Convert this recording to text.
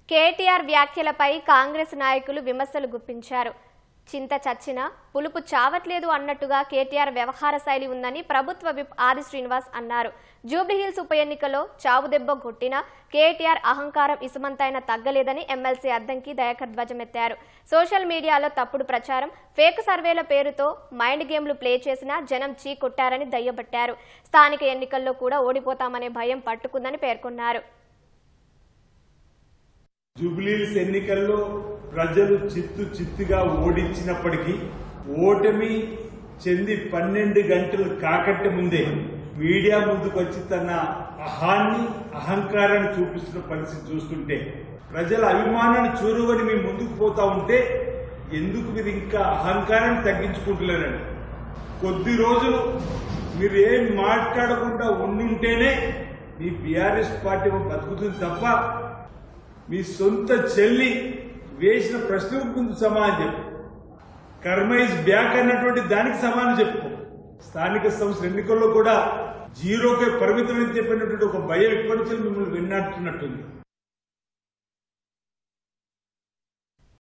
కేటీఆర్ వ్యాఖ్యలపై కాంగ్రెస్ నాయకులు విమర్శలు గుప్పించారు. చింత చచ్చినా పులుపు చావట్లేదు అన్నట్టుగా కేటీఆర్ వ్యవహార శైలి ఉందని ప్రభుత్వ విప్ ఆది శ్రీనివాస్ అన్నారు. జూబ్లీహిల్స్ ఉప ఎన్నికలో చావుదెబ్బ కొట్టినా కేటీఆర్ అహంకారం ఇసుమంతైనా తగ్గలేదని ఎమ్మెల్సీ అద్దంకి దయాకర్ ధ్వజమెత్తారు. సోషల్ మీడియాలో తప్పుడు ప్రచారం, ఫేక్ సర్వేల పేరుతో మైండ్ గేమ్లు ప్లే చేసినా జనం చీ కొట్టారని దయ్యబట్టారు. స్థానిక ఎన్నికల్లో కూడా ఓడిపోతామనే భయం పట్టుకుందని పేర్కొన్నారు. జూబ్లీహిల్స్ ఎన్నికల్లో ప్రజలు చిత్తుగా ఓడించినప్పటికీ ఓటమి చెంది 12 గంటలు కాకంటే ముందే మీడియా ముందుకు వచ్చి తన అహంకారాన్ని చూపిస్తున్న పరిస్థితి చూస్తుంటే, ప్రజల అభిమానాన్ని చూరువని మీ ముందుకు పోతా ఉంటే ఎందుకు మీరు ఇంకా అహంకారాన్ని తగ్గించుకుంటలేరండి? కొద్ది రోజులు మీరు ఏం మాట్లాడకుండా ఉండుంటేనే మీ బీఆర్ఎస్ పార్టీ బతుకుతుంది తప్ప మీ సొంత చెల్లి వేసిన ప్రశ్నకు ముందు సమాధానం చెప్పు. కర్మ ఇస్ బ్యాక్ అన్నటువంటి దానికి సమాధానం చెప్పుకో. స్థానిక సంస్థల ఎన్నికల్లో కూడా జీరోకే పరిమితమని చెప్పినటువంటి ఒక భయం ఇప్పటి నుంచి మిమ్మల్ని వెన్నాడుతున్నట్టుంది.